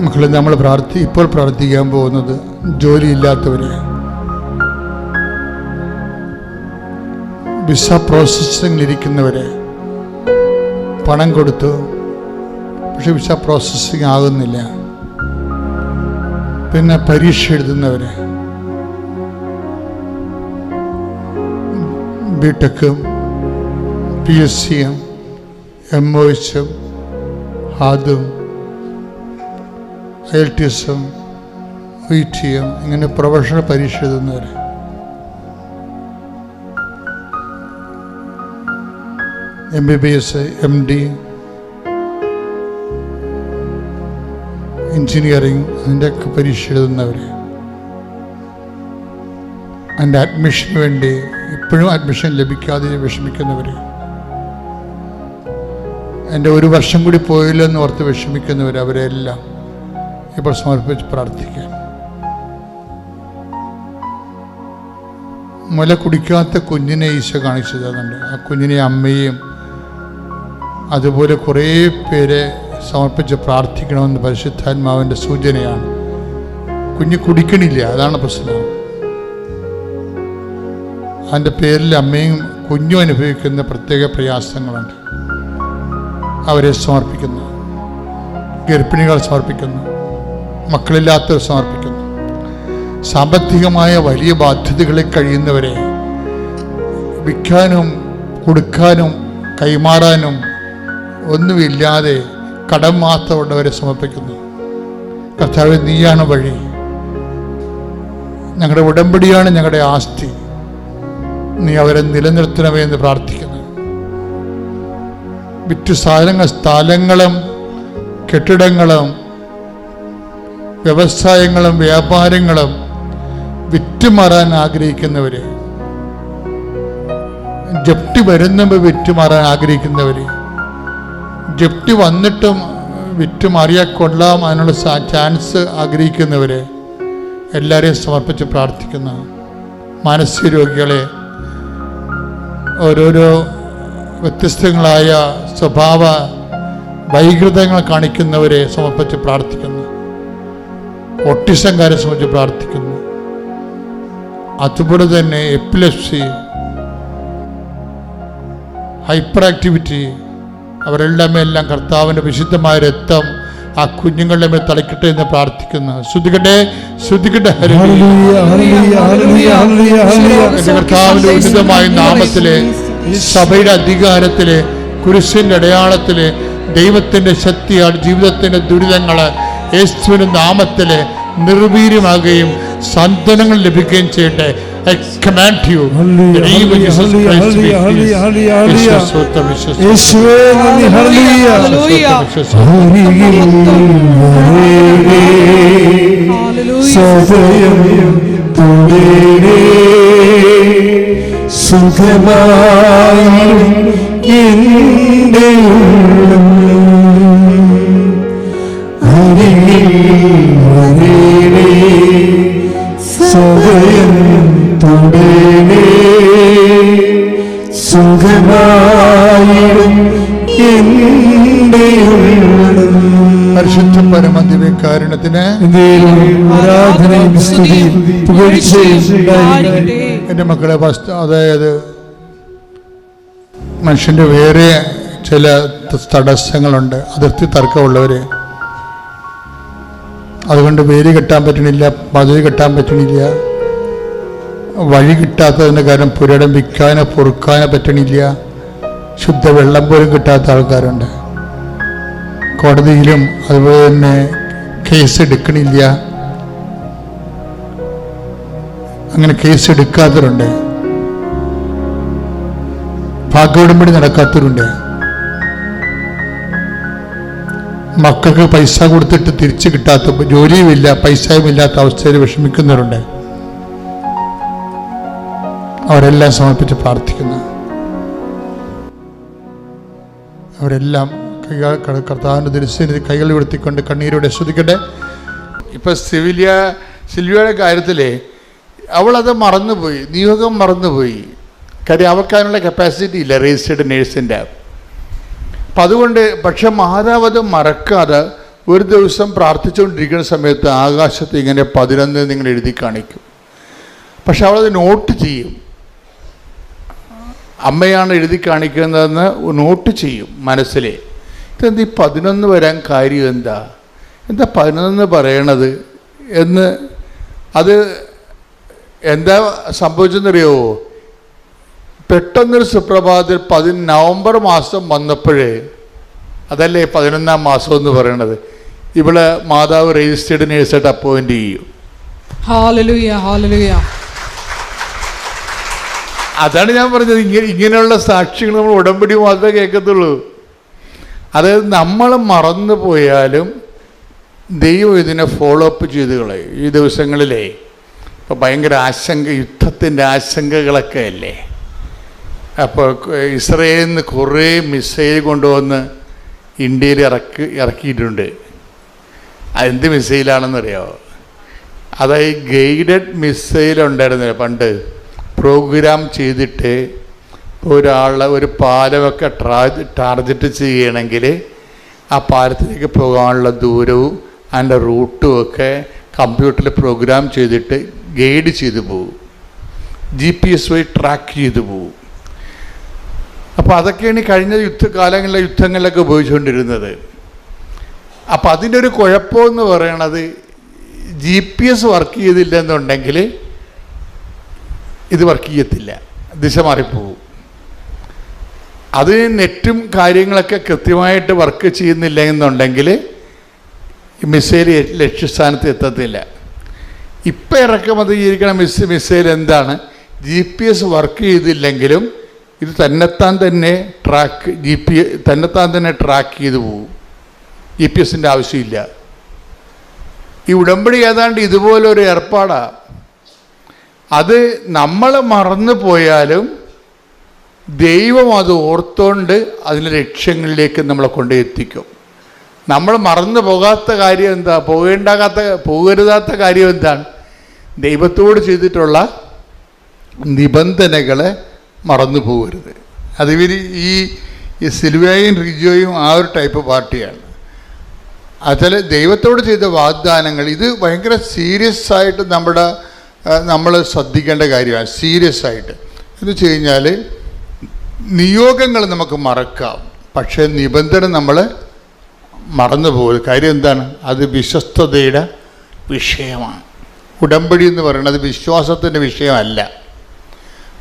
മക്കളെ, നമ്മൾ ഇപ്പോൾ പ്രാർത്ഥിക്കാൻ പോകുന്നത് ജോലിയില്ലാത്തവരെ, വിസ പ്രോസസ്സിങ്ങിലിരിക്കുന്നവരെ, പണം കൊടുത്തു പക്ഷെ വിസ പ്രോസസ്സിങ് ആകുന്നില്ല, പിന്നെ പരീക്ഷ എഴുതുന്നവരെ, ബിടെക്കും PSCയും MOHും ഹാദും IELTSഉം IITയും ഇങ്ങനെ പ്രൊഫഷണൽ പരീക്ഷ എഴുതുന്നവരെ, MBBS MD എഞ്ചിനീയറിങ് അതിൻ്റെയൊക്കെ പരീക്ഷ എഴുതുന്നവർ, അതിൻ്റെ അഡ്മിഷന് വേണ്ടി ഇപ്പോഴും അഡ്മിഷൻ ലഭിക്കാതെ വിഷമിക്കുന്നവർ, എൻ്റെ ഒരു വർഷം കൂടി പോയില്ലെന്ന് ഓർത്ത് വിഷമിക്കുന്നവർ, അവരെല്ലാം ഇപ്പോൾ സമർപ്പിച്ച് പ്രാർത്ഥിക്കാം. മുല കുടിക്കാത്ത കുഞ്ഞിനെ ഈശോ കാണിച്ചു തരുന്നുണ്ട്. ആ കുഞ്ഞിനെ അമ്മയും അതുപോലെ കുറേ പേരെ സമർപ്പിച്ച് പ്രാർത്ഥിക്കണമെന്ന് പരിശുദ്ധാത്മാവിൻ്റെ സൂചനയാണ്. കുഞ്ഞ് കുടിക്കണില്ല, അതാണ് പ്രശ്നം. അതിൻ്റെ പേരിൽ അമ്മയും കുഞ്ഞും അനുഭവിക്കുന്ന പ്രത്യേക പ്രയാസങ്ങളുണ്ട്. അവരെ സമർപ്പിക്കുന്നു, ഗർഭിണികൾ സമർപ്പിക്കുന്നു, മക്കളില്ലാത്തവർ സമർപ്പിക്കുന്നു, സാമ്പത്തികമായ വലിയ ബാധ്യതകളിൽ കഴിയുന്നവരെ, വിൽക്കാനും കൊടുക്കാനും കൈമാറാനും ഒന്നുമില്ലാതെ കടം മാത്രമുള്ളവരെ സമർപ്പിക്കുന്നു. കർത്താവേ, നീയാണ് വഴി, ഞങ്ങളുടെ ഉടമ്പടിയാണ് ഞങ്ങളുടെ ആസ്തി, നീ അവരെ നിലനിർത്തണമേ എന്ന് പ്രാർത്ഥിക്കുന്നു. വിറ്റ് സ്ഥലങ്ങളും കെട്ടിടങ്ങളും വ്യവസായങ്ങളും വ്യാപാരങ്ങളും വിറ്റുമാറാൻ ആഗ്രഹിക്കുന്നവര്, ജപ്തി വരുന്നവർ വിറ്റുമാറാൻ ആഗ്രഹിക്കുന്നവര്, ജപ്തി വന്നിട്ടും വിറ്റുമാറിയാൽ കൊള്ളാം അതിനുള്ള ചാൻസ് ആഗ്രഹിക്കുന്നവരെ എല്ലാവരെയും സമർപ്പിച്ച് പ്രാർത്ഥിക്കുന്ന മാനസിക രോഗികളെ, ഓരോരോ വ്യത്യസ്തങ്ങളായ സ്വഭാവ വൈകൃതങ്ങൾ കാണിക്കുന്നവരെ സമർപ്പിച്ച് പ്രാർത്ഥിക്കുന്നു, ഓട്ടിസംകാരെ സംബന്ധിച്ച് പ്രാർത്ഥിക്കുന്നു, അതുപോലെ തന്നെ എപ്പിലെപ്സി, ഹൈപ്പർ ആക്ടിവിറ്റി, അവരെല്ലാം കർത്താവിൻ്റെ വിശുദ്ധമായ രക്തം ആ കുഞ്ഞുങ്ങളുടെ മേൽ തളിക്കട്ടെ എന്ന് പ്രാർത്ഥിക്കുന്നു. ശ്രദ്ധിക്കട്ടെ, ശ്രദ്ധിക്കട്ടെ. കർത്താവിൻ്റെ ഉന്നതമായ നാമത്തിലെ, സഭയുടെ അധികാരത്തിലെ, കുരിശിൻ്റെ അടയാളത്തിലെ, ദൈവത്തിൻ്റെ ശക്തിയാൽ ജീവിതത്തിൻ്റെ ദുരിതങ്ങൾ യേശുവിൻ്റെ നാമത്തിലെ നിർവീര്യമാകുകയും സാന്ത്വനങ്ങൾ ലഭിക്കുകയും ചെയ്യട്ടെ. I command you in the name of Jesus Christ to be healed. പരിശുദ്ധ പരമദിവ്യകാരുണ്യത്തിന് എൻ്റെ മക്കളെ, അതായത് മനുഷ്യൻ്റെ വേറെ ചില തടസ്സങ്ങളുണ്ട്, അതിർത്തി തർക്കമുള്ളവര്. അതുകൊണ്ട് വേര് കെട്ടാൻ പറ്റണില്ല, പദവി കെട്ടാൻ പറ്റണില്ല, വഴി കിട്ടാത്തതിൻ്റെ കാരണം പുരടം വിൽക്കാനോ പൊറുക്കാനോ പറ്റണില്ല, ശുദ്ധ വെള്ളം പോലും കിട്ടാത്ത ആൾക്കാരുണ്ട്. കോടതിയിലും അതുപോലെ തന്നെ കേസ് എടുക്കണില്ല, അങ്ങനെ കേസ് എടുക്കാത്തവരുണ്ട്, ഭാഗ്യവിടമ്പടി നടക്കാത്തവരുണ്ട്, മക്കൾക്ക് പൈസ കൊടുത്തിട്ട് തിരിച്ചു കിട്ടാത്ത, ജോലിയുമില്ല പൈസയും ഇല്ലാത്ത അവസ്ഥയിൽ വിഷമിക്കുന്നവരുണ്ട്. അവരെല്ലാം സമർപ്പിച്ച് പ്രാർത്ഥിക്കുന്നു. അവരെല്ലാം കർത്താവിൻ്റെ ദൃശ്യത്തിൽ കൈകൾ ഉയർത്തിക്കൊണ്ട് കണ്ണീരോടെ ശ്രദ്ധിക്കട്ടെ. ഇപ്പം സിൽവിയയുടെ കാര്യത്തിൽ അവളത് മറന്നുപോയി, നിയോഗം മറന്നുപോയി. കാര്യം അവൾക്കതിനുള്ള കപ്പാസിറ്റി ഇല്ല രജിസ്റ്റേർഡ് നേഴ്സിൻ്റെ. അപ്പം അതുകൊണ്ട്, പക്ഷെ മാതാവ് അത് മറക്കാതെ ഒരു ദിവസം പ്രാർത്ഥിച്ചുകൊണ്ടിരിക്കുന്ന സമയത്ത് ആകാശത്ത് ഇങ്ങനെ 11 നിങ്ങൾ എഴുതി കാണിക്കും. പക്ഷെ അവളത് നോട്ട് ചെയ്യും. അമ്മയാണ് എഴുതി കാണിക്കുന്നതെന്ന് നോട്ട് ചെയ്യും മനസ്സിലെ. ഇതെന്ത് ഈ 11 വരാൻ കാര്യം എന്താ 11 പറയണത് എന്ന്. അത് എന്താ സംഭവിച്ചെന്നറിയോ? പെട്ടെന്നൊരു സുപ്രഭാതത്തിൽ നവംബർ മാസം വന്നപ്പോഴേ, അതല്ലേ 11ാം മാസം എന്ന് പറയണത്, ഇവിടെ മാതാവ് രജിസ്റ്റേർഡ് നേഴ്സായിട്ട് അപ്പോയിന്റ് ചെയ്യും. Hallelujah, hallelujah. അതാണ് ഞാൻ പറഞ്ഞത്, ഇങ്ങനെയുള്ള സാക്ഷ്യങ്ങൾ നമ്മൾ ഉടമ്പടി മാത്രമേ കേൾക്കത്തുള്ളൂ. അതായത് നമ്മൾ മറന്നു പോയാലും ദൈവം ഇതിനെ ഫോളോ അപ്പ് ചെയ്ത് കളയും. ഈ ദിവസങ്ങളിലേ ഇപ്പോൾ ഭയങ്കര യുദ്ധത്തിൻ്റെ ആശങ്കകളൊക്കെ അല്ലേ. അപ്പോൾ ഇസ്രയേലിൽ നിന്ന് കുറേ മിസൈൽ കൊണ്ടുവന്ന് ഇന്ത്യയിൽ ഇറക്കിയിട്ടുണ്ട്. അതെന്ത് മിസൈലാണെന്നറിയാമോ? അതായത് ഗൈഡഡ് മിസൈൽ ഉണ്ടായിരുന്നില്ല പണ്ട്, പ്രോഗ്രാം ചെയ്തിട്ട് ഒരു പാലമൊക്കെ ടാർഗറ്റ് ചെയ്യണമെങ്കിൽ ആ പാലത്തിലേക്ക് പോകാനുള്ള ദൂരവും അതിൻ്റെ റൂട്ടും ഒക്കെ കമ്പ്യൂട്ടറിൽ പ്രോഗ്രാം ചെയ്തിട്ട് ഗൈഡ് ചെയ്തു പോകും, GPS വഴി ട്രാക്ക് ചെയ്തു പോകും. അപ്പോൾ അതൊക്കെയാണ് കഴിഞ്ഞ യുദ്ധങ്ങളിലൊക്കെ ഉപയോഗിച്ചുകൊണ്ടിരുന്നത്. അപ്പം അതിൻ്റെ ഒരു കുഴപ്പമെന്ന് പറയണത് GPS വർക്ക് ചെയ്തില്ലെന്നുണ്ടെങ്കിൽ ഇത് വർക്ക് ചെയ്യത്തില്ല, ദിശ മാറിപ്പോവും. അത് നെറ്റും കാര്യങ്ങളൊക്കെ കൃത്യമായിട്ട് വർക്ക് ചെയ്യുന്നില്ല എന്നുണ്ടെങ്കിൽ മിസൈൽ ലക്ഷ്യസ്ഥാനത്ത് എത്തത്തില്ല. ഇപ്പം ഇറക്കുമതി ചെയ്തിരിക്കുന്ന മിസൈൽ എന്താണ്? GPS വർക്ക് ചെയ്തില്ലെങ്കിലും ഇത് തന്നെത്താൻ തന്നെ ട്രാക്ക് ചെയ്തു പോകും. GPS-ൻ്റെ ആവശ്യമില്ല. ഈ ഉടമ്പടി ഏതാണ്ട് ഇതുപോലൊരു ഏർപ്പാടാണ്. അത് നമ്മൾ മറന്നു പോയാലും ദൈവം അത് ഓർത്തുകൊണ്ട് അതിൻ്റെ ലക്ഷ്യങ്ങളിലേക്ക് നമ്മളെ കൊണ്ടെത്തിക്കും. നമ്മൾ മറന്നു പോകാത്ത കാര്യം എന്താ? പോകരുതാത്ത കാര്യം എന്താണ്? ദൈവത്തോട് ചെയ്തിട്ടുള്ള നിബന്ധനകളെ മറന്നു പോകരുത്. അതിവർ ഈ സിൽവയും റിജോയും ആ ഒരു ടൈപ്പ് പാർട്ടിയാണ്. അതിൽ ദൈവത്തോട് ചെയ്ത വാഗ്ദാനങ്ങൾ, ഇത് ഭയങ്കര സീരിയസ് ആയിട്ട് നമ്മൾ ശ്രദ്ധിക്കേണ്ട കാര്യമാണ്. സീരിയസ് ആയിട്ട് എന്ന് വെച്ച് കഴിഞ്ഞാൽ നിയോഗങ്ങൾ നമുക്ക് മറക്കാം, പക്ഷേ നിബന്ധന നമ്മൾ മറന്നു പോകും. കാര്യം എന്താണ്? അത് വിശ്വസ്തതയുടെ വിഷയമാണ്. ഉടമ്പടി എന്ന് പറയുന്നത് വിശ്വാസത്തിൻ്റെ വിഷയമല്ല.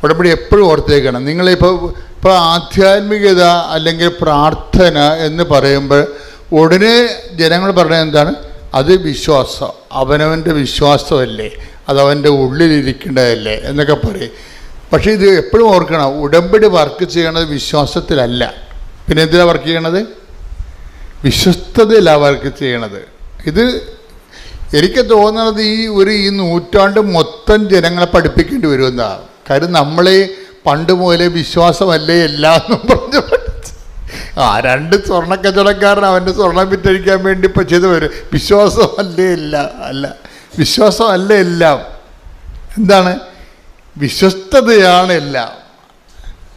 ഉടമ്പടി എപ്പോഴും ഓർത്തേക്കണം. ഇപ്പോൾ ആധ്യാത്മികത അല്ലെങ്കിൽ പ്രാർത്ഥന എന്ന് പറയുമ്പോൾ ഉടനെ ജനങ്ങൾ പറയുന്നത് എന്താണ്? അത് വിശ്വാസം, അവനവൻ്റെ വിശ്വാസമല്ലേ, അതവൻ്റെ ഉള്ളിലിരിക്കേണ്ടതല്ലേ എന്നൊക്കെ പറയും. പക്ഷേ ഇത് എപ്പോഴും ഓർക്കണം, ഉടമ്പടി വർക്ക് ചെയ്യണത് വിശ്വാസത്തിലല്ല. പിന്നെ എന്തിനാണ് വർക്ക് ചെയ്യണത്? വിശ്വസ്തതയിലാണ് വർക്ക് ചെയ്യണത്. ഇത് എനിക്ക് തോന്നുന്നത് ഈ നൂറ്റാണ്ട് മൊത്തം ജനങ്ങളെ പഠിപ്പിക്കേണ്ടി വരുമെന്നാണ്. കാര്യം നമ്മളെ പണ്ട് മുതലേ വിശ്വാസമല്ലേ എല്ലാം പറഞ്ഞു പഠിച്ച് 2 സ്വർണ്ണക്കച്ചവടക്കാരൻ അവൻ്റെ സ്വർണ്ണം വിറ്റഴിക്കാൻ വേണ്ടി ഇപ്പോൾ ചെയ്തു വരും. വിശ്വാസമല്ലേ അല്ല, വിശ്വാസമല്ല എല്ലാം. എന്താണ്? വിശ്വസ്തതയാണ് എല്ലാം.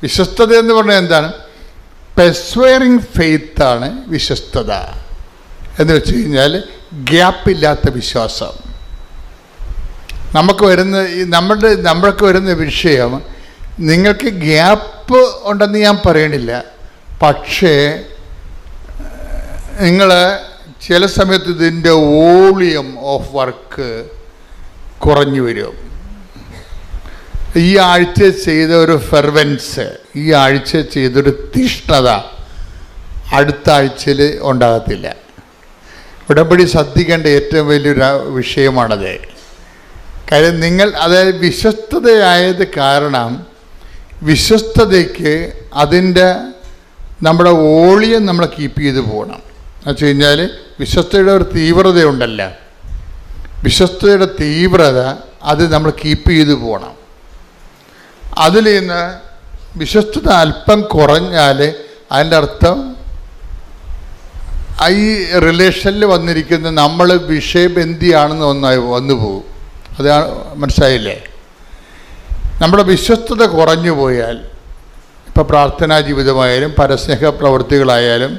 വിശ്വസ്തത എന്ന് പറഞ്ഞാൽ എന്താണ്? പെർസ്വയറിങ് ഫെയ്ത്താണ് വിശ്വസ്തത എന്ന് വെച്ച് കഴിഞ്ഞാൽ ഗ്യാപ്പില്ലാത്ത വിശ്വാസം. നമ്മൾക്ക് വരുന്ന വിഷയം, നിങ്ങൾക്ക് ഗ്യാപ്പ് ഉണ്ടെന്ന് ഞാൻ പറയണില്ല, പക്ഷേ നിങ്ങൾ ചില സമയത്ത് ഇതിൻ്റെ വോളിയം ഓഫ് വർക്ക് കുറഞ്ഞു വരും. ഈ ആഴ്ച ചെയ്ത ഒരു ഫെർവൻസ്, ഈ ആഴ്ച ചെയ്തൊരു തീഷ്ണത അടുത്ത ആഴ്ചയിൽ ഉണ്ടാകത്തില്ല. ഉടമ്പടി ശ്രദ്ധിക്കേണ്ട ഏറ്റവും വലിയൊരു വിഷയമാണത്. കാര്യം അതായത് വിശ്വസ്തതയായത് കാരണം വിശ്വസ്തതയ്ക്ക് നമ്മുടെ വോളിയം നമ്മൾ കീപ്പ് ചെയ്ത് പോകണം. എന്ന് വെച്ച് കഴിഞ്ഞാൽ വിശ്വസ്തയുടെ ഒരു തീവ്രതയുണ്ടല്ല, വിശ്വസ്തയുടെ തീവ്രത അത് നമ്മൾ കീപ്പ് ചെയ്ത് പോകണം. അതിൽ നിന്ന് വിശ്വസ്തത അല്പം കുറഞ്ഞാൽ അതിൻ്റെ അർത്ഥം ഈ റിലേഷനിൽ വന്നിരിക്കുന്ന നമ്മൾ വിഷയബന്ധിയാണെന്ന് വന്നു പോകും. അതാണ്, മനസ്സിലായില്ലേ? നമ്മുടെ വിശ്വസ്തത കുറഞ്ഞു പോയാൽ, ഇപ്പോൾ പ്രാർത്ഥനാ ജീവിതമായാലും പരസ്നേഹ പ്രവൃത്തികളായാലും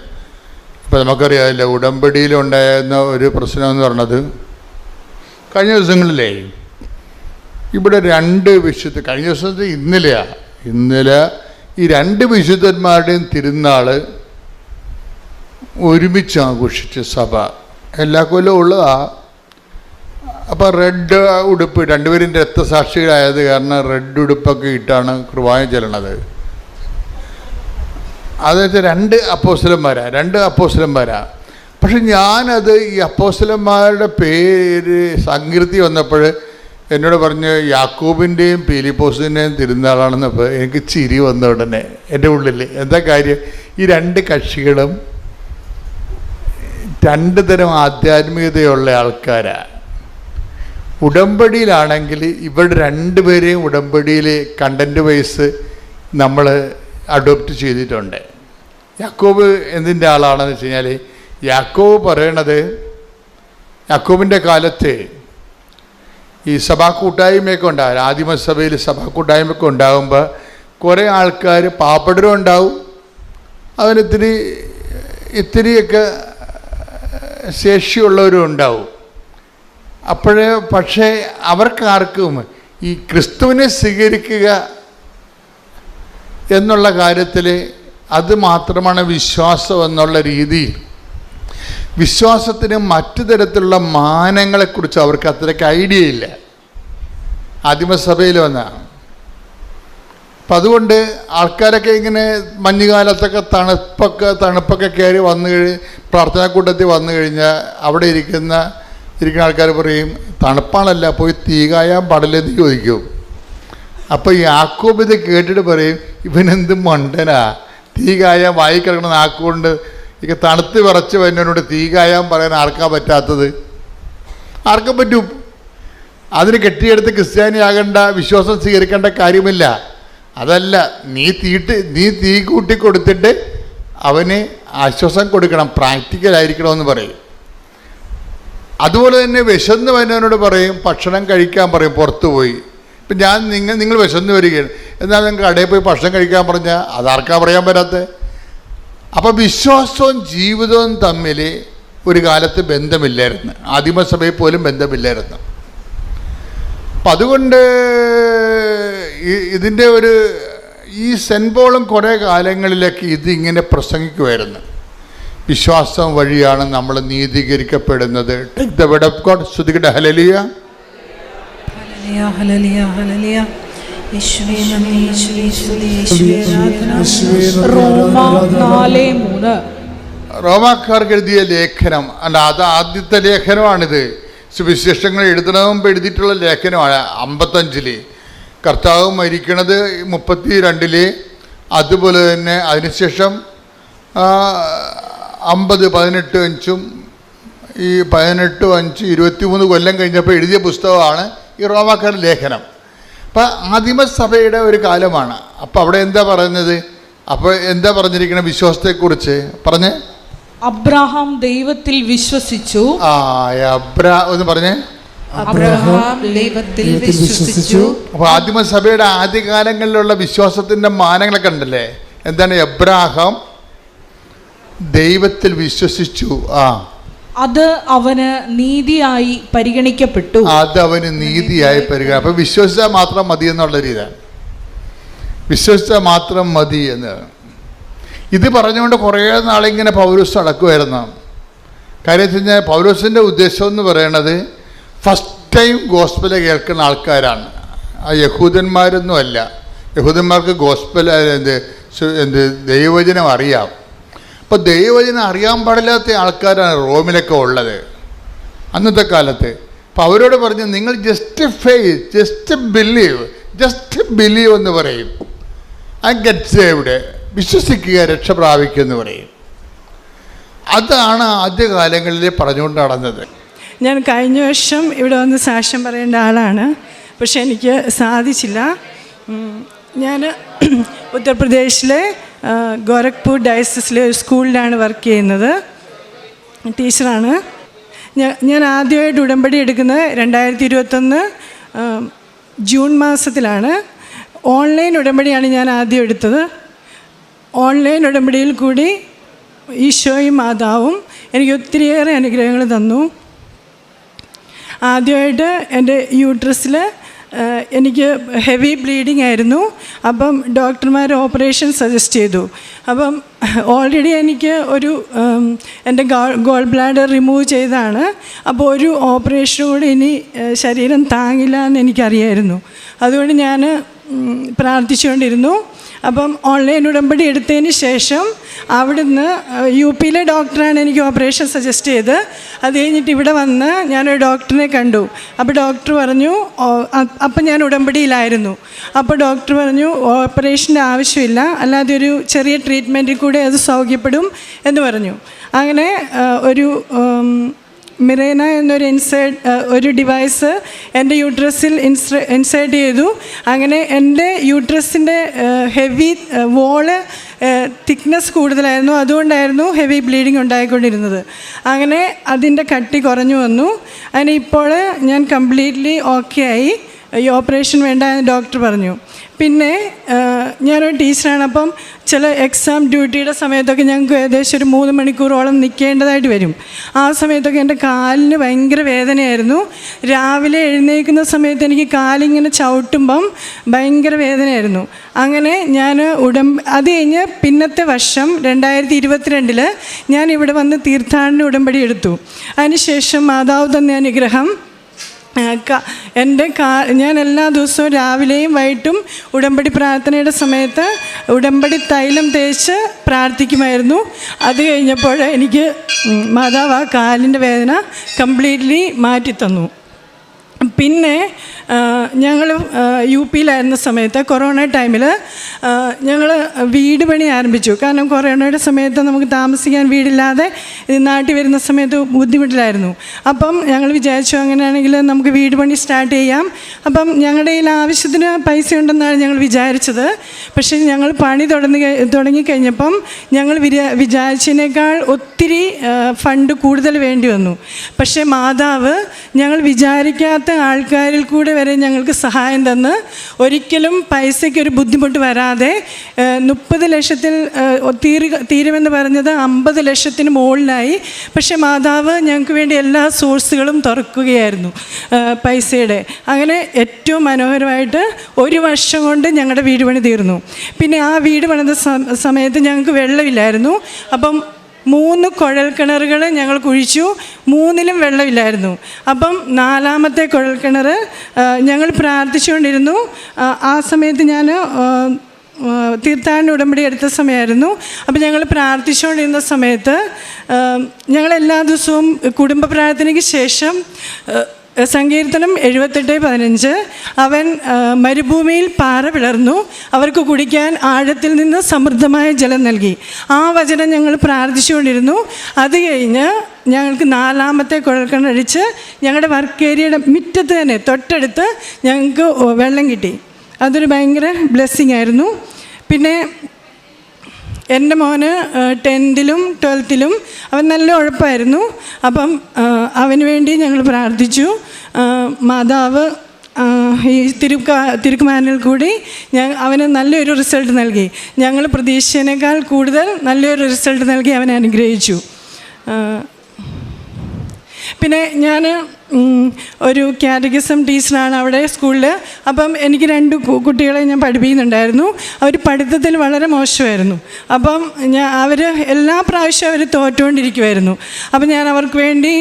അപ്പോൾ നമുക്കറിയാമല്ലോ ഉടമ്പടിയിലുണ്ടായിരുന്ന ഒരു പ്രശ്നം എന്ന് പറഞ്ഞത്, കഴിഞ്ഞ ദിവസങ്ങളിലേ ഇവിടെ കഴിഞ്ഞ ദിവസത്തെ ഇന്നലെ ഈ 2 വിശുദ്ധന്മാരുടെയും തിരുനാൾ ഒരുമിച്ച് ആഘോഷിച്ച് സഭ എല്ലാ കൊല്ലവും ഉള്ളതാ. അപ്പോൾ റെഡ് ഉടുപ്പ്, 2 പേരും രക്തസാക്ഷികളായത് കാരണം റെഡ് ഉടുപ്പൊക്കെ ഇട്ടാണ് കുർബാന ചെല്ലണത്. അതായത് 2 അപ്പോസ്തലന്മാരാ. പക്ഷെ ഞാനത് ഈ അപ്പോസ്തലന്മാരുടെ പേര് സങ്കീർത്തി വന്നപ്പോൾ എന്നോട് പറഞ്ഞ് യാക്കോബിൻ്റെയും പീലിപ്പോസിൻ്റെയും തിരുനാളാണെന്നപ്പോൾ എനിക്ക് ചിരി വന്ന ഉടനെ എൻ്റെ ഉള്ളിൽ. എന്താ കാര്യം, ഈ 2 കക്ഷികളും 2 തരം ആധ്യാത്മികതയുള്ള ആൾക്കാരാണ്. ഉടമ്പടിയിലാണെങ്കിൽ ഇവരുടെ 2 പേരെയും ഉടമ്പടിയിൽ കണ്ടൻറ്റ് വൈസ് നമ്മൾ അഡോപ്റ്റ് ചെയ്തിട്ടുണ്ട്. യാക്കോബ് എന്തിൻ്റെ ആളാണെന്ന് വെച്ച് കഴിഞ്ഞാൽ, യാക്കോബ് പറയണത്, യാക്കോബിൻ്റെ കാലത്ത് ഈ സഭാ കൂട്ടായ്മയൊക്കെ ഉണ്ടാകും, ആദിമസഭയിൽ സഭാ കൂട്ടായ്മയൊക്കെ ഉണ്ടാകുമ്പോൾ കുറേ ആൾക്കാർ പാവപ്പെട്ടവരും ഉണ്ടാവും, ഇത്തിരിയൊക്കെ ശേഷിയുള്ളവരും ഉണ്ടാവും. പക്ഷേ അവർക്കാർക്കും ഈ ക്രിസ്തുവിനെ സ്വീകരിക്കുക എന്നുള്ള കാര്യത്തിൽ അത് മാത്രമാണ് വിശ്വാസം എന്നുള്ള രീതിയിൽ, വിശ്വാസത്തിന് മറ്റു തരത്തിലുള്ള മാനങ്ങളെക്കുറിച്ച് അവർക്ക് അത്രയ്ക്ക് ഐഡിയ ഇല്ല ആദിമസഭയിൽ വന്നാണ്. അപ്പം അതുകൊണ്ട് ആൾക്കാരൊക്കെ ഇങ്ങനെ മഞ്ഞുകാലത്തൊക്കെ തണുപ്പൊക്കെ കയറി പ്രാർത്ഥനാക്കൂട്ടത്തിൽ വന്നു കഴിഞ്ഞാൽ അവിടെ ഇരിക്കുന്ന ആൾക്കാർ പറയും, തണുപ്പാണല്ല, പോയി തീ കായാൻ പാടില്ലെന്ന് ചോദിക്കും. അപ്പോൾ യാക്കോബ് ഇത് കേട്ടിട്ട് പറയും, ഇവനെന്ത് മണ്ടനാ, തീ കായാൻ വായിക്കിടക്കണ നാക്കുകൊണ്ട് ഇక തണുത്ത് വിറച്ച് വരുന്നതിനോട് തീ കായാൻ പറയാൻ ആർക്കാ പറ്റാത്തത്? ആർക്കും പറ്റും. അതിന് കെട്ടിയെടുത്ത് ക്രിസ്ത്യാനിയാകേണ്ട, വിശ്വാസം സ്വീകരിക്കേണ്ട കാര്യമില്ല. അതല്ല, നീ തീ കൂട്ടി കൊടുത്തിട്ട് അവന് ആശ്വാസം കൊടുക്കണം, പ്രാക്ടിക്കലായിരിക്കണമെന്ന് പറയും. അതുപോലെ തന്നെ വിശന്ന് വരുന്നവനോട് പറയും ഭക്ഷണം കഴിക്കാൻ പറയും, പുറത്തു പോയി. ഇപ്പം നിങ്ങൾ വിശന്ന് വരികയാണ്, എന്നാൽ നിങ്ങൾ കടയിൽ പോയി ഭക്ഷണം കഴിക്കാൻ പറഞ്ഞാൽ അതാർക്കാ പറയാൻ പറ്റാത്തത്? അപ്പം വിശ്വാസവും ജീവിതവും തമ്മിൽ ഒരു കാലത്ത് ബന്ധമില്ലായിരുന്നു, ആദിമസഭയിൽ പോലും ബന്ധമില്ലായിരുന്നു. അപ്പം അതുകൊണ്ട് ഇതിൻ്റെ ഈ സെൻറ്റ് പോളും കുറേ കാലങ്ങളിലേക്ക് ഇതിങ്ങനെ പ്രസംഗിക്കുമായിരുന്നു, വിശ്വാസം വഴിയാണ് നമ്മൾ നീതീകരിക്കപ്പെടുന്നത്. Take the word of God. ശ്രുതികട ഹല്ലേലൂയ. റോമാക്കാർക്ക് എഴുതിയ ലേഖനം അല്ല, അത് ആദ്യത്തെ ലേഖനമാണിത്. സുവിശേഷങ്ങൾ എഴുതണമെന്ന് എഴുതിയിട്ടുള്ള ലേഖനമാണ്. 55 കർത്താവ് മരിക്കണത് 32, അതുപോലെ തന്നെ അതിനുശേഷം 50, 18 ഈ 18, 5, 23 കൊല്ലം കഴിഞ്ഞപ്പോൾ എഴുതിയ പുസ്തകമാണ് ഈ റോമാക്കാരുടെ ലേഖനം. അപ്പം ആദിമസഭയുടെ ഒരു കാലമാണ്. അപ്പം അവിടെ എന്താ പറയുന്നത്? അപ്പോൾ എന്താ പറഞ്ഞിരിക്കുന്നത് വിശ്വാസത്തെക്കുറിച്ച്? പറഞ്ഞേ. അബ്രഹാം ദൈവത്തിൽ വിശ്വസിച്ചു. ഒന്ന് പറഞ്ഞേ. അബ്രഹാം ദൈവത്തിൽ വിശ്വസിച്ചു. അപ്പോൾ ആദിമസഭയുടെ ആദ്യകാലങ്ങളിലുള്ള വിശ്വാസത്തിൻ്റെ മാനങ്ങളൊക്കെ ഉണ്ടല്ലേ? എന്താണ്? അബ്രഹാം ദൈവത്തിൽ വിശ്വസിച്ചു. അത് അവന് നീതിയായി പരിഗണിക്കപ്പെട്ടു. അപ്പൊ വിശ്വസിച്ചാൽ മാത്രം മതി എന്നുള്ള രീതിയാണ്. വിശ്വസിച്ചാൽ മാത്രം മതി എന്ന് ഇത് പറഞ്ഞുകൊണ്ട് കുറേ നാളിങ്ങനെ പൗലോസ് നടക്കുമായിരുന്നു. കാര്യം വെച്ച് കഴിഞ്ഞാൽ പൗലോസിൻ്റെ ഉദ്ദേശം എന്ന് പറയണത് ഫസ്റ്റ് ടൈം ഗോസ്പൽ കേൾക്കുന്ന ആൾക്കാരാണ്. യഹൂദന്മാരൊന്നും അല്ല. യഹൂദന്മാർക്ക് ഗോസ്പൽ ദൈവവചനം അറിയാം. അപ്പോൾ ദൈവവചനം അറിയാൻ പാടില്ലാത്ത ആൾക്കാരാണ് റോമിലൊക്കെ ഉള്ളത് അന്നത്തെ കാലത്ത്. അപ്പോൾ അവരോട് പറഞ്ഞ് നിങ്ങൾ ജസ്റ്റ് ഫെയ്ത്ത്, ജസ്റ്റ് ബിലീവ് എന്ന് പറയും. ആൻഡ് ഗെറ്റ് സേവ്ഡ്, വിശ്വസിക്കുക രക്ഷ പ്രാപിക്കുക എന്ന് പറയും. അതാണ് ആദ്യകാലങ്ങളിൽ പറഞ്ഞുകൊണ്ട് നടന്നത്. ഞാൻ കഴിഞ്ഞ വർഷം ഇവിടെ വന്ന് സാക്ഷ്യം പറയേണ്ട ആളാണ്, പക്ഷെ എനിക്ക് സാധിച്ചില്ല. ഞാൻ ഉത്തർപ്രദേശിലെ ഗോരഖ്പൂർ ഡയസിസിലെ ഒരു സ്കൂളിലാണ് വർക്ക് ചെയ്യുന്നത്, ടീച്ചറാണ്. ഞാൻ ആദ്യമായിട്ട് ഉടമ്പടി എടുക്കുന്നത് 2021 ജൂൺ മാസത്തിലാണ്. ഓൺലൈൻ ഉടമ്പടിയാണ് ഞാൻ ആദ്യം എടുത്തത്. ഓൺലൈൻ ഉടമ്പടിയിൽ കൂടി ഈശോയും മാതാവും എനിക്ക് ഒത്തിരിയേറെ അനുഗ്രഹങ്ങൾ തന്നു. ആദ്യമായിട്ട് എൻ്റെ യൂട്രസിൽ എനിക്ക് ഹെവി ബ്ലീഡിങ് ആയിരുന്നു. അപ്പം ഡോക്ടർമാർ ഓപ്പറേഷൻ സജസ്റ്റ് ചെയ്തു. അപ്പം ഓൾറെഡി എനിക്ക് ഒരു എൻ്റെ ഗോൾ ബ്ലാഡർ റിമൂവ് ചെയ്താണ്. അപ്പോൾ ഒരു ഓപ്പറേഷൻ കൂടി ഇനി ശരീരം താങ്ങില്ല എന്ന് എനിക്കറിയായിരുന്നു. അതുകൊണ്ട് ഞാൻ പ്രാർത്ഥിച്ചുകൊണ്ടിരുന്നു. അപ്പം ഓൺലൈൻ ഉടമ്പടി എടുത്തതിന് ശേഷം അവിടുന്ന് UP ഡോക്ടറാണ് എനിക്ക് ഓപ്പറേഷൻ സജസ്റ്റ് ചെയ്ത്. അത് കഴിഞ്ഞിട്ട് ഇവിടെ വന്ന് ഞാനൊരു ഡോക്ടറിനെ കണ്ടു. അപ്പോൾ ഡോക്ടർ പറഞ്ഞു, അപ്പം ഞാൻ ഉടമ്പടിയിലായിരുന്നു. അപ്പോൾ ഡോക്ടർ പറഞ്ഞു ഓപ്പറേഷൻ്റെ ആവശ്യമില്ല, അല്ലാതെ ഒരു ചെറിയ ട്രീറ്റ്മെൻറ്റിൽ കൂടെ അത് സൗഖ്യപ്പെടും എന്ന് പറഞ്ഞു. അങ്ങനെ ഒരു മിറേന എന്നൊരു ഒരു ഡിവൈസ് എൻ്റെ യൂട്രസിൽ ഇൻസേർട്ട് ചെയ്തു. അങ്ങനെ എൻ്റെ യൂട്രസിൻ്റെ ഹെവി വോള് തിക്നെസ് കൂടുതലായിരുന്നു. അതുകൊണ്ടായിരുന്നു ഹെവി ബ്ലീഡിങ് ഉണ്ടായിക്കൊണ്ടിരുന്നത്. അങ്ങനെ അതിൻ്റെ കട്ടി കുറഞ്ഞു വന്നു. അങ്ങനെ ഇപ്പോൾ ഞാൻ കംപ്ലീറ്റ്ലി ഓക്കെ ആയി. ഈ ഓപ്പറേഷൻ വേണ്ട എന്ന് ഡോക്ടർ പറഞ്ഞു. പിന്നെ ഞാനൊരു ടീച്ചറാണ്. അപ്പം ചില എക്സാം ഡ്യൂട്ടിയുടെ സമയത്തൊക്കെ ഞങ്ങൾക്ക് ഏകദേശം ഒരു 3 മണിക്കൂറോളം നിൽക്കേണ്ടതായിട്ട് വരും. ആ സമയത്തൊക്കെ എൻ്റെ കാലിന് ഭയങ്കര വേദനയായിരുന്നു. രാവിലെ എഴുന്നേൽക്കുന്ന സമയത്ത് എനിക്ക് കാലിങ്ങനെ ചവിട്ടുമ്പം ഭയങ്കര വേദനയായിരുന്നു. അങ്ങനെ ഞാൻ അത് കഴിഞ്ഞ് പിന്നത്തെ വർഷം 2022 ഞാൻ ഇവിടെ വന്ന് തീർത്ഥാടന ഉടമ്പടി എടുത്തു. അതിനുശേഷം മാതാവ് തന്ന അനുഗ്രഹം ഞാൻ എല്ലാ ദിവസവും രാവിലെയും വൈകിട്ടും ഉടമ്പടി പ്രാർത്ഥനയുടെ സമയത്ത് ഉടമ്പടി തൈലം തേച്ച് പ്രാർത്ഥിക്കുമായിരുന്നു. അത് കഴിഞ്ഞപ്പോൾ എനിക്ക് മാതാവ് ആ കാലിൻ്റെ വേദന കംപ്ലീറ്റ്ലി മാറ്റിത്തന്നു. പിന്നെ ഞങ്ങൾ UP സമയത്ത് കൊറോണ ടൈമിൽ ഞങ്ങൾ വീട് പണി ആരംഭിച്ചു. കാരണം കൊറോണയുടെ സമയത്ത് നമുക്ക് താമസിക്കാൻ വീടില്ലാതെ നാട്ടിൽ വരുന്ന സമയത്ത് ബുദ്ധിമുട്ടിലായിരുന്നു. അപ്പം ഞങ്ങൾ വിചാരിച്ചു അങ്ങനെയാണെങ്കിൽ നമുക്ക് വീട് പണി സ്റ്റാർട്ട് ചെയ്യാം. അപ്പം ഞങ്ങളുടെ കയ്യിൽ ആവശ്യത്തിന് പൈസ ഉണ്ടെന്നാണ് ഞങ്ങൾ വിചാരിച്ചത്. പക്ഷേ ഞങ്ങൾ പണി തുടങ്ങിക്കഴിഞ്ഞപ്പം ഞങ്ങൾ വിചാരിച്ചതിനേക്കാൾ ഒത്തിരി ഫണ്ട് കൂടുതൽ വേണ്ടി വന്നു. പക്ഷേ മാതാവ് ഞങ്ങൾ വിചാരിക്കാത്ത ആൾക്കാരിൽ കൂടെ വരെ ഞങ്ങൾക്ക് സഹായം തന്ന് ഒരിക്കലും പൈസയ്ക്കൊരു ബുദ്ധിമുട്ട് വരാതെ 30 ലക്ഷത്തിൽ തീരുമെന്ന് പറഞ്ഞത് 50 ലക്ഷത്തിന് മുകളിലായി. പക്ഷേ മാതാവ് ഞങ്ങൾക്ക് വേണ്ടി എല്ലാ സോഴ്സുകളും തുറക്കുകയായിരുന്നു പൈസയുടെ. അങ്ങനെ ഏറ്റവും മനോഹരമായിട്ട് 1 വർഷം കൊണ്ട് ഞങ്ങളുടെ വീട് പണി തീർന്നു. പിന്നെ ആ വീട് പണിത സമയത്ത് ഞങ്ങൾക്ക് വെള്ളമില്ലായിരുന്നു. അപ്പം 3 കുഴൽക്കിണറുകൾ ഞങ്ങൾ കുഴിച്ചു. 3ലും വെള്ളമില്ലായിരുന്നു. അപ്പം 4ാമത്തെ കുഴൽക്കിണർ ഞങ്ങൾ പ്രാർത്ഥിച്ചുകൊണ്ടിരുന്നു. ആ സമയത്ത് ഞാൻ തീർത്ഥാടന ഉടമ്പടി എടുത്ത സമയമായിരുന്നു. അപ്പോൾ ഞങ്ങൾ പ്രാർത്ഥിച്ചുകൊണ്ടിരുന്ന സമയത്ത് ഞങ്ങളെല്ലാ ദിവസവും കുടുംബ പ്രാർത്ഥനയ്ക്ക് ശേഷം സങ്കീർത്തനം 78:15 അവൻ മരുഭൂമിയിൽ പാറ പിളർന്നു, അവർക്ക് കുടിക്കാൻ ആഴത്തിൽ നിന്ന് സമൃദ്ധമായ ജലം നൽകി. ആ വചനം ഞങ്ങൾ പ്രാർത്ഥിച്ചുകൊണ്ടിരുന്നു. അത് കഴിഞ്ഞ് ഞങ്ങൾക്ക് 4ാമത്തെ കുഴൽക്കിണറടിച്ച് ഞങ്ങളുടെ വർക്ക് ഏരിയയുടെ മുറ്റത്ത് തന്നെ തൊട്ടടുത്ത് ഞങ്ങൾക്ക് വെള്ളം കിട്ടി. അതൊരു ഭയങ്കര ബ്ലെസ്സിങ് ആയിരുന്നു. പിന്നെ എൻ്റെ മോന് 10th-ലും 12th-ലും അവൻ നല്ല ഉഴപ്പായിരുന്നു. അപ്പം അവന് വേണ്ടി ഞങ്ങൾ പ്രാർത്ഥിച്ചു. മാതാവ് ഈ തിരുക്കുമാരനിൽ കൂടി അവന് നല്ലൊരു റിസൾട്ട് നൽകി. ഞങ്ങൾ പ്രതീക്ഷിച്ചതിനേക്കാൾ കൂടുതൽ നല്ലൊരു റിസൾട്ട് നൽകി അവനെ അനുഗ്രഹിച്ചു. പിന്നെ ഞാൻ ഒരു കാറ്റഗിസം ടീച്ചറാണ് അവിടെ സ്കൂളിൽ. അപ്പം എനിക്ക് 2 കുട്ടികളെ ഞാൻ പഠിപ്പിക്കുന്നുണ്ടായിരുന്നു. അവർ പഠിത്തത്തിൽ വളരെ മോശമായിരുന്നു. അപ്പം അവർ എല്ലാ പ്രാവശ്യവും അവർ തോറ്റുകൊണ്ടിരിക്കുമായിരുന്നു. അപ്പം ഞാൻ അവർക്ക് വേണ്ടി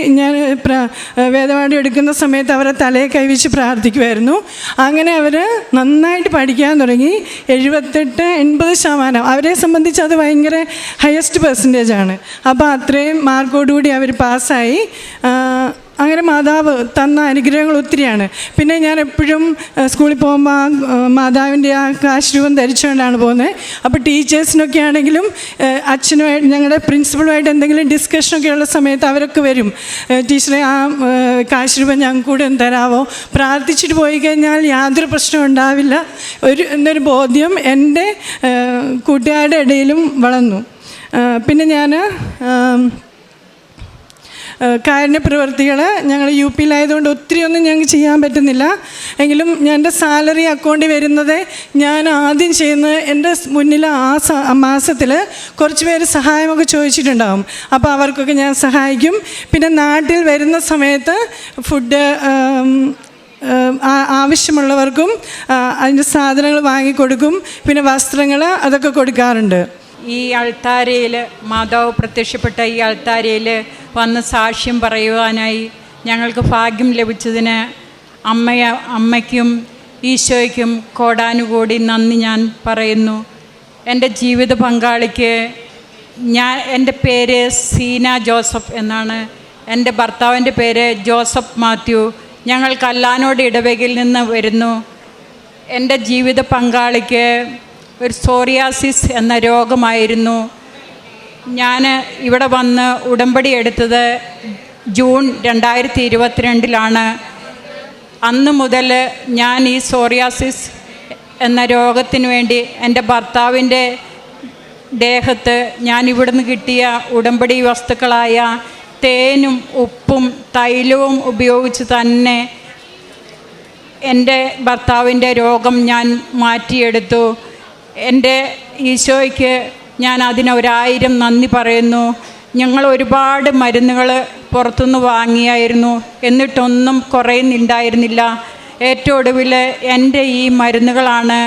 വേദപാഠം എടുക്കുന്ന സമയത്ത് അവരെ തലയെ കൈവച്ച് പ്രാർത്ഥിക്കുമായിരുന്നു. അങ്ങനെ അവർ നന്നായിട്ട് പഠിക്കാൻ തുടങ്ങി. 78-80% അവരെ സംബന്ധിച്ച് അത് ഭയങ്കര ഹയസ്റ്റ് പെർസെൻറ്റേജാണ്. അപ്പോൾ അത്രയും മാർക്കോടുകൂടി അവർ പാസ്സായി. അങ്ങനെ മാതാവ് തന്ന അനുഗ്രഹങ്ങൾ ഒത്തിരിയാണ്. പിന്നെ ഞാൻ എപ്പോഴും സ്കൂളിൽ പോകുമ്പോൾ മാതാവിൻ്റെ ആ കാശ് രൂപം ധരിച്ചുകൊണ്ടാണ് പോകുന്നത്. അപ്പോൾ ടീച്ചേഴ്സിനൊക്കെ ആണെങ്കിലും അച്ഛനുമായിട്ട് ഞങ്ങളുടെ പ്രിൻസിപ്പളുമായിട്ട് എന്തെങ്കിലും ഡിസ്കഷനൊക്കെ ഉള്ള സമയത്ത് അവരൊക്കെ വരും, ടീച്ചറെ ആ കാശ് രൂപം ഞങ്ങൾക്ക് കൂടെ ഒന്ന് തരാമോ, പ്രാർത്ഥിച്ചിട്ട് പോയി കഴിഞ്ഞാൽ യാതൊരു പ്രശ്നവും ഉണ്ടാവില്ല എന്നൊരു ബോധ്യം എൻ്റെ കൂട്ടുകാരുടെ ഇടയിലും വളർന്നു. പിന്നെ ഞാൻ കാരുണ്യ പ്രവൃത്തികൾ ഞങ്ങൾ UP-യിലായതുകൊണ്ട് ഒത്തിരിയൊന്നും ഞങ്ങൾക്ക് ചെയ്യാൻ പറ്റുന്നില്ല. എങ്കിലും എൻ്റെ സാലറി അക്കൗണ്ടിൽ വരുന്നത് ഞാൻ ആദ്യം ചെയ്യുന്നത് എൻ്റെ മുന്നിൽ ആ മാസത്തിൽ കുറച്ച് പേര് സഹായമൊക്കെ ചോദിച്ചിട്ടുണ്ടാകും. അപ്പോൾ അവർക്കൊക്കെ ഞാൻ സഹായിക്കും. പിന്നെ നാട്ടിൽ വരുന്ന സമയത്ത് ഫുഡ് ആവശ്യമുള്ളവർക്കും അതിൻ്റെ സാധനങ്ങൾ വാങ്ങിക്കൊടുക്കും. പിന്നെ വസ്ത്രങ്ങൾ അതൊക്കെ കൊടുക്കാറുണ്ട്. ഈ അൾത്താരയിൽ മാതാവ് പ്രത്യക്ഷപ്പെട്ട ഈ അൾത്താരയിൽ വന്ന് സാക്ഷ്യം പറയുവാനായി ഞങ്ങൾക്ക് ഭാഗ്യം ലഭിച്ചതിന് അമ്മയ്ക്കും ഈശോയ്ക്കും കോടാനുകോടി നന്ദി ഞാൻ പറയുന്നു. എൻ്റെ ജീവിത പങ്കാളിക്ക് എൻ്റെ പേര് സീന ജോസഫ് എന്നാണ്. എൻ്റെ ഭർത്താവിൻ്റെ പേര് ജോസഫ് മാത്യു. ഞങ്ങൾ കല്ലാനോട് ഇടവകയിൽ നിന്ന് വരുന്നു. എൻ്റെ ജീവിത പങ്കാളിക്ക് ഒരു സോറിയാസിസ് എന്ന രോഗമായിരുന്നു. ഞാൻ ഇവിടെ വന്ന് ഉടമ്പടി എടുത്തത് ജൂൺ 2022 അന്ന് മുതൽ ഞാൻ ഈ സോറിയാസിസ് എന്ന രോഗത്തിന് വേണ്ടി എൻ്റെ ഭർത്താവിൻ്റെ ദേഹത്ത് ഞാൻ ഇവിടുന്ന് കിട്ടിയ ഉടമ്പടി വസ്തുക്കളായ തേനും ഉപ്പും തൈലവും ഉപയോഗിച്ച് തന്നെ എൻ്റെ ഭർത്താവിൻ്റെ രോഗം ഞാൻ മാറ്റിയെടുത്തു. എൻ്റെ ഈശോയ്ക്ക് ഞാൻ അതിന് 1000 നന്ദി പറയുന്നു. ഞങ്ങൾ ഒരുപാട് മരുന്നുകൾ പുറത്തുനിന്ന് വാങ്ങിയായിരുന്നു, എന്നിട്ടൊന്നും കുറയുന്നുണ്ടായിരുന്നില്ല. ഏറ്റവും ഒടുവിൽ എൻ്റെ ഈ മരുന്നുകളാണ്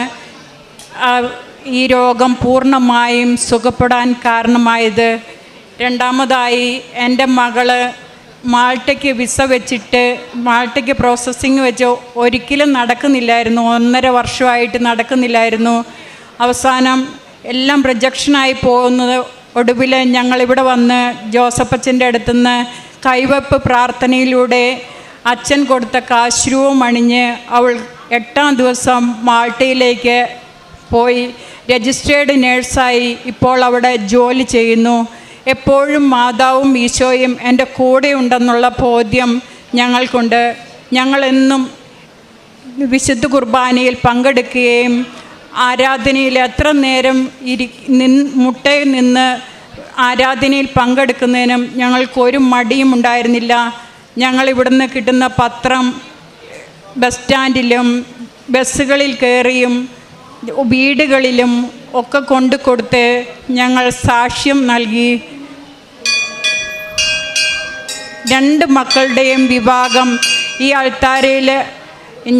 ഈ രോഗം പൂർണ്ണമായും സുഖപ്പെടാൻ കാരണമായത്. രണ്ടാമതായി എൻ്റെ മകള് മാൾട്ടയ്ക്ക് വിസ വെച്ചിട്ട് മാൾട്ടയ്ക്ക് പ്രോസസ്സിങ് വെച്ച് ഒരിക്കലും നടക്കുന്നില്ലായിരുന്നു. 1.5 വർഷമായിട്ട് നടക്കുന്നില്ലായിരുന്നു. അവസാനം എല്ലാം റിജക്ഷനായി പോകുന്നത് ഒടുവിൽ ഞങ്ങളിവിടെ വന്ന് ജോസഫച്ചൻ്റെ അടുത്തുനിന്ന് കൈവെപ്പ് പ്രാർത്ഥനയിലൂടെ അച്ഛൻ കൊടുത്ത കാശ്രൂവും അണിഞ്ഞ് അവൾ 8ാം ദിവസം മാൾട്ടയിലേക്ക് പോയി രജിസ്റ്റേർഡ് നേഴ്സായി ഇപ്പോൾ അവിടെ ജോലി ചെയ്യുന്നു. എപ്പോഴും മാതാവും ഈശോയും എൻ്റെ കൂടെ ഉണ്ടെന്നുള്ള ബോധ്യം ഞങ്ങൾക്കുണ്ട്. ഞങ്ങളെന്നും വിശുദ്ധ കുർബാനയിൽ പങ്കെടുക്കുകയും ആരാധനയിൽ എത്ര നേരം മുട്ടയിൽ നിന്ന് ആരാധനയിൽ പങ്കെടുക്കുന്നതിനും ഞങ്ങൾക്കൊരു മടിയും ഉണ്ടായിരുന്നില്ല. ഞങ്ങളിവിടുന്ന് കിട്ടുന്ന പത്രം ബസ് സ്റ്റാൻഡിലും ബസ്സുകളിൽ കയറിയും വീടുകളിലും ഒക്കെ കൊണ്ടു കൊടുത്ത് ഞങ്ങൾ സാക്ഷ്യം നൽകി. 2 മക്കളുടെയും വിവാഹം ഈ അൾത്താരയിൽ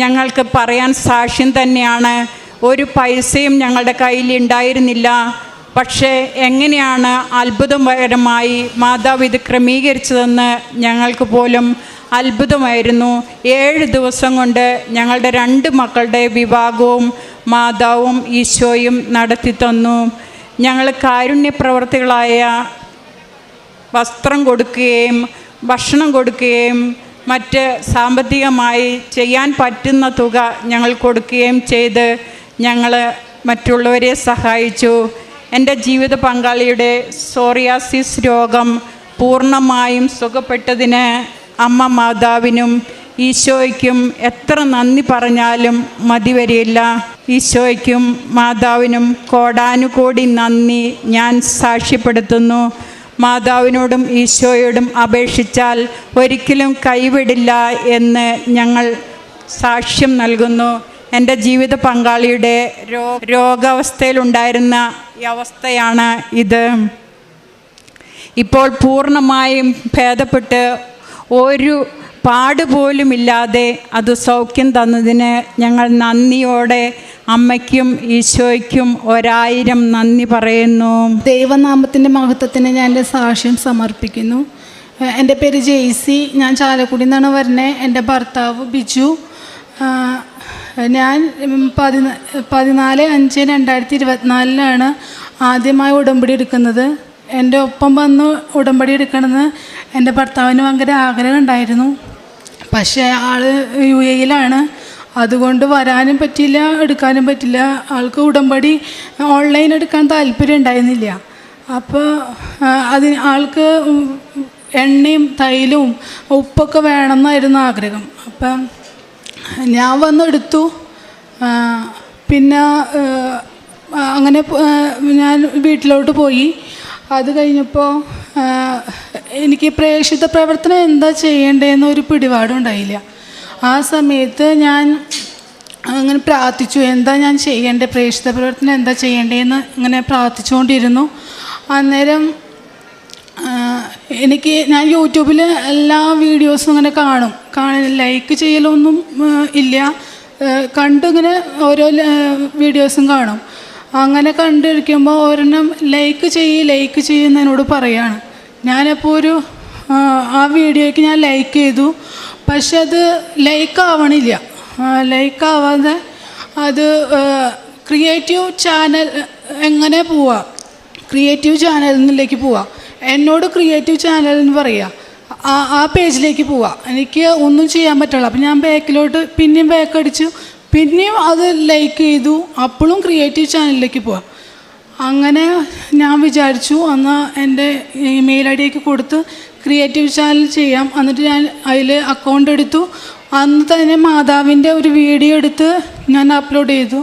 ഞങ്ങൾക്ക് പറയാൻ സാക്ഷ്യം തന്നെയാണ്. ഒരു പൈസയും ഞങ്ങളുടെ കയ്യിൽ ഉണ്ടായിരുന്നില്ല. പക്ഷേ എങ്ങനെയാണ് അത്ഭുതകരമായി മാതാവ് ഇത് ക്രമീകരിച്ചതെന്ന് ഞങ്ങൾക്ക് പോലും അത്ഭുതമായിരുന്നു. 7 ദിവസം കൊണ്ട് ഞങ്ങളുടെ 2 മക്കളുടെ വിവാഹവും മാതാവും ഈശോയും നടത്തി തന്നു. ഞങ്ങൾ കാരുണ്യ പ്രവർത്തികളായ വസ്ത്രം കൊടുക്കുകയും ഭക്ഷണം കൊടുക്കുകയും മറ്റ് സാമ്പത്തികമായി ചെയ്യാൻ പറ്റുന്ന തുക ഞങ്ങൾ കൊടുക്കുകയും ചെയ്ത് ഞങ്ങൾ മറ്റുള്ളവരെ സഹായിച്ചു. എൻ്റെ ജീവിത പങ്കാളിയുടെ സോറിയാസിസ് രോഗം പൂർണ്ണമായും സുഖപ്പെട്ടതിന് അമ്മ മാതാവിനും ഈശോയ്ക്കും എത്ര നന്ദി പറഞ്ഞാലും മതി വരില്ല. ഈശോയ്ക്കും മാതാവിനും കോടാനുകോടി നന്ദി ഞാൻ സാക്ഷ്യപ്പെടുത്തുന്നു. മാതാവിനോടും ഈശോയോടും അപേക്ഷിച്ചാൽ ഒരിക്കലും കൈവിടില്ല എന്ന് ഞങ്ങൾ സാക്ഷ്യം നൽകുന്നു. എൻ്റെ ജീവിത പങ്കാളിയുടെ രോഗാവസ്ഥയിലുണ്ടായിരുന്ന ഈ അവസ്ഥയാണ് ഇത്. ഇപ്പോൾ പൂർണ്ണമായും ഭേദപ്പെട്ട് ഒരു പാടുപോലുമില്ലാതെ അത് സൗഖ്യം തന്നതിന് ഞങ്ങൾ നന്ദിയോടെ അമ്മയ്ക്കും ഈശോയ്ക്കും 1000 നന്ദി പറയുന്നു. ദൈവനാമത്തിൻ്റെ മഹത്വത്തിന് ഞാൻ എൻ്റെ സാക്ഷ്യം സമർപ്പിക്കുന്നു. എൻ്റെ പേര് ജെയ്സി. ഞാൻ ചാലക്കുടിയിൽ നിന്നാണ് വരുന്നത്. എൻ്റെ ഭർത്താവ് ബിജു. ഞാൻ 14/5/2024 ആദ്യമായി ഉടമ്പടി എടുക്കുന്നത്. എൻ്റെ ഒപ്പം വന്ന് ഉടമ്പടി എടുക്കണമെന്ന് എൻ്റെ ഭർത്താവിന് ഭയങ്കര ആഗ്രഹം ഉണ്ടായിരുന്നു. പക്ഷേ ആൾ UAE-യിലാണ്. അതുകൊണ്ട് വരാനും പറ്റില്ല, എടുക്കാനും പറ്റില്ല. ആൾക്ക് ഉടമ്പടി ഓൺലൈൻ എടുക്കാൻ താല്പര്യം ഉണ്ടായിരുന്നില്ല. അപ്പോൾ ആൾക്ക് എണ്ണയും തൈലവും ഉപ്പൊക്കെ വേണമെന്നായിരുന്നു ആഗ്രഹം. അപ്പം ഞാൻ വന്നെടുത്തു. പിന്നെ അങ്ങനെ ഞാൻ വീട്ടിലോട്ട് പോയി. അത് കഴിഞ്ഞപ്പോൾ എനിക്ക് പ്രേക്ഷിത പ്രവർത്തനം എന്താ ചെയ്യേണ്ടതെന്ന് ഒരു പിടിപാടും ഉണ്ടായില്ല. ആ സമയത്ത് ഞാൻ അങ്ങനെ പ്രാർത്ഥിച്ചു, എന്താ ഞാൻ ചെയ്യേണ്ടത്, പ്രേക്ഷിത പ്രവർത്തനം എന്താ ചെയ്യേണ്ടതെന്ന് ഇങ്ങനെ പ്രാർത്ഥിച്ചുകൊണ്ടിരുന്നു. അന്നേരം ഞാൻ യൂട്യൂബിൽ എല്ലാ വീഡിയോസും ഇങ്ങനെ ലൈക്ക് ചെയ്യലൊന്നും ഇല്ല, കണ്ടിങ്ങനെ ഓരോ വീഡിയോസും കാണും. അങ്ങനെ കണ്ടിരിക്കുമ്പോൾ ഒരെണ്ണം ലൈക്ക് ചെയ്യുന്നതിനോട് പറയാണ്. ഞാനപ്പോൾ ആ വീഡിയോയ്ക്ക് ഞാൻ ലൈക്ക് ചെയ്തു. പക്ഷെ അത് ലൈക്കാവണില്ല. ലൈക്കാവാതെ അത് ക്രിയേറ്റീവ് ചാനൽ എങ്ങനെ പോവുക, ക്രിയേറ്റീവ് ചാനലിലേക്ക് പോവുക. എന്നോട് ക്രിയേറ്റീവ് ചാനൽ എന്ന് പറയുക, ആ പേജിലേക്ക് പോവുക. എനിക്ക് ഒന്നും ചെയ്യാൻ പറ്റില്ല. അപ്പം ഞാൻ പിന്നെയും ബാക്ക് അടിച്ചു, പിന്നെയും അത് ലൈക്ക് ചെയ്തു. അപ്പോഴും ക്രിയേറ്റീവ് ചാനലിലേക്ക് പോവാം. അങ്ങനെ ഞാൻ വിചാരിച്ചു എന്നാൽ എൻ്റെ ഇമെയിൽ ഐ ഡിയൊക്കെ കൊടുത്ത് ക്രിയേറ്റീവ് ചാനൽ ചെയ്യാം. എന്നിട്ട് ഞാൻ അതിൽ അക്കൗണ്ട് എടുത്തു. അന്ന് തന്നെ മാതാവിൻ്റെ ഒരു വീഡിയോ എടുത്ത് ഞാൻ അപ്ലോഡ് ചെയ്തു.